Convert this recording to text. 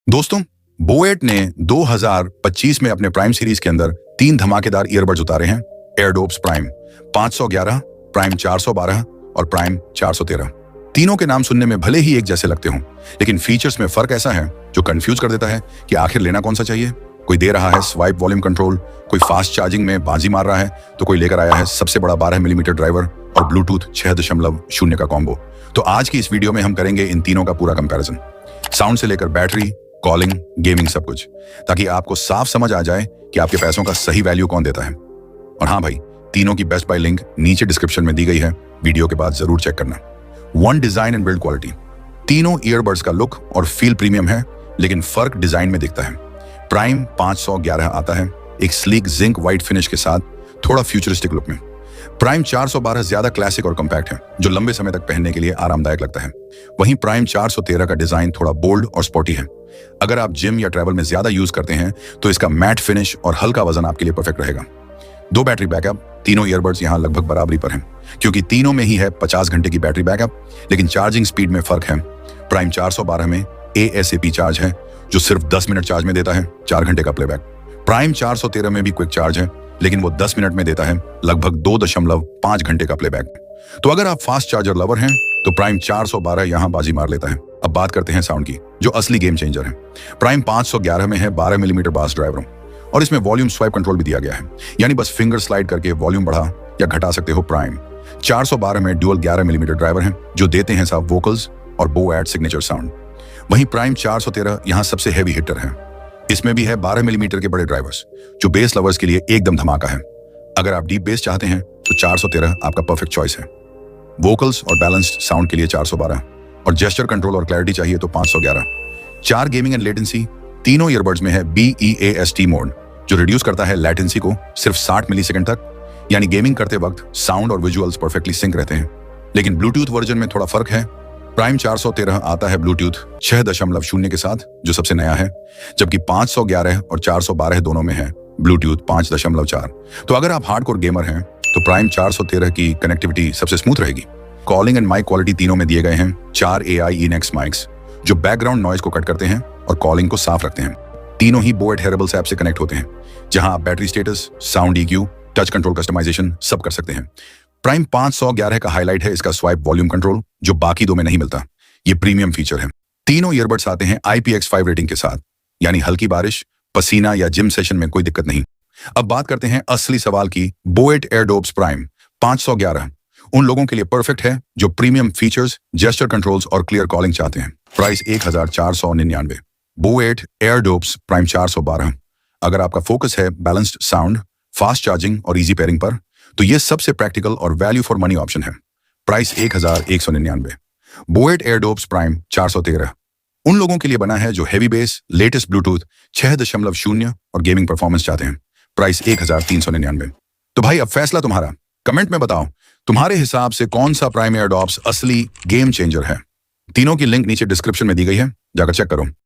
दोस्तों, बोएट ने 2025 में अपने प्राइम सीरीज के अंदर 3 धमाकेदार ईयरबड्स उतारे हैं। एयरडोप्स प्राइम 511, प्राइम 412 और प्राइम 413। तीनों के नाम सुनने में भले ही एक जैसे लगते हों, लेकिन फीचर्स में फर्क ऐसा है जो कंफ्यूज कर देता है कि आखिर लेना कौन सा चाहिए। कोई दे रहा है स्वाइप वॉल्यूम कंट्रोल, कोई फास्ट चार्जिंग में बाजी मार रहा है, तो कोई लेकर आया है सबसे बड़ा 12 मिलीमीटर ड्राइवर और ब्लूटूथ 6.0 का कॉम्बो। तो आज की इस वीडियो में हम करेंगे इन तीनों का पूरा कंपैरिजन, साउंड से लेकर बैटरी, कॉलिंग, गेमिंग, सब कुछ, ताकि आपको साफ समझ आ जाए कि आपके पैसों का सही वैल्यू कौन देता है। और हाँ भाई, तीनों की बेस्ट बाय लिंक नीचे डिस्क्रिप्शन में दी गई है, वीडियो के बाद जरूर चेक करना। One design and build quality. तीनों ईयरबड्स का लुक और फील प्रीमियम है, लेकिन फर्क डिजाइन में दिखता है। प्राइम 511 आता है एक स्लीक जिंक व्हाइट फिनिश के साथ, थोड़ा फ्यूचरिस्टिक लुक में। प्राइम 412 ज्यादा क्लासिक और कॉम्पैक्ट है, जो लंबे समय तक पहनने के लिए आरामदायक लगता है। वहीं प्राइम 413 का डिजाइन थोड़ा बोल्ड और स्पोर्टी है। अगर आप जिम या ट्रैवल में ज्यादा यूज करते हैं तो इसका मैट फिनिश और हल्का वजन आपके लिए परफेक्ट रहेगा। 2 बैटरी बैकअप। तीनों ईयरबड्स यहां लगभग बराबरी पर हैं, क्योंकि तीनों में ही है 50 घंटे की बैटरी बैकअप, लेकिन चार्जिंग स्पीड में फर्क है। प्राइम 412 में ASAP चार्ज है, जो सिर्फ 10 मिनट चार्ज में देता है 4 घंटे का प्लेबैक। प्राइम 413 में भी क्विक चार्ज है, लेकिन वो 10 मिनट में देता है लगभग 2.5 घंटे का प्लेबैक। तो अगर आप फास्ट चार्जर लवर हैं तो प्राइम 412 यहां बाजी मार लेता है। अब बात करते हैं साउंड की, जो असली गेम चेंजर है। प्राइम 511 में है 12 मिलीमीटर बास ड्राइवरों, और इसमें वॉल्यूम स्वाइप कंट्रोल भी दिया गया है, यानी बस फिंगर स्लाइड करके वॉल्यूम बढ़ा या घटा सकते हो। प्राइम 412 में डुअल 11 मिलीमीटर ड्राइवर हैं, जो देते हैं साफ वोकल्स और बोएट सिग्नेचर साउंड। वहीं प्राइम 413 यहां सबसे हैवी हिटर है। इसमें भी है 12 मिलीमीटर के बड़े ड्राइवर्स, जो बेस लवर्स के लिए एकदम धमाका है। अगर आप डीप बेस चाहते हैं तो 413 आपका परफेक्ट चॉइस है। वोकल्स और बैलेंस्ड साउंड के लिए 412, और जेस्चर कंट्रोल और क्लैरिटी चाहिए तो 511। 4 गेमिंग एंड लेटेंसी। तीनों ईयरबड्स में है BEAST मोड, जो रिड्यूस करता है लेटेंसी को सिर्फ 60 मिलीसेकंड तक, यानी गेमिंग करते वक्त साउंड और विजुअल्स परफेक्टली सिंक रहते हैं। लेकिन ब्लूटूथ वर्जन में थोड़ा फर्क है। प्राइम 413 आता है ब्लूटूथ 6.0 के साथ, जो सबसे नया है, जबकि 511 और 412 दोनों में है ब्लूटूथ 5.4। तो अगर आप हार्डकोर गेमर हैं तो प्राइम 413 की कनेक्टिविटी सबसे स्मूथ रहेगी। कॉलिंग एंड माइक क्वालिटी तीनों में दिए गए हैं 4 AI ENX माइक्स, जो बैकग्राउंड नॉइज को कट करते हैं और कॉलिंग को साफ रखते हैं। तीनों ही बोएट हेरेबल्स ऐप से कनेक्ट होते हैं, जहां आप battery status, sound EQ, touch control customisation सब कर सकते हैं। प्राइम 511 का हाईलाइट है इसका स्वाइप वॉल्यूम कंट्रोल, जो बाकी 2 में नहीं मिलता। ये प्रीमियम फीचर है। तीनों ईयरबड्स आते हैं IPX5 रेटिंग के साथ, यानी हल्की बारिश, पसीना या जिम सेशन में कोई दिक्कत नहीं। अब बात करते हैं असली सवाल की। बोएट एयरडोप्स प्राइम 511 उन लोगों के लिए परफेक्ट है जो प्रीमियम फीचर्स, जेस्चर कंट्रोल्स और क्लियर कॉलिंग चाहते हैं। प्राइस 1499। BoAt Airdopes Prime 412। अगर आपका फोकस है बैलेंस्ड साउंड, फास्ट चार्जिंग और इजी पेयरिंग पर, तो ये सबसे प्रैक्टिकल और वैल्यू फॉर मनी ऑप्शन है। प्राइस 1199। बोएट एयरडोप्स प्राइम 413 उन लोगों के लिए बना है जो हैवी बेस, लेटेस्ट ब्लूटूथ 6.0 और गेमिंग परफॉर्मेंस चाहते हैं। प्राइस 1399। तो भाई, अब फैसला तुम्हारा। कमेंट में बताओ तुम्हारे हिसाब से कौन सा प्राइम एयरडोप्स असली गेम चेंजर है। तीनों की लिंक नीचे डिस्क्रिप्शन में दी गई है, जाकर चेक करो।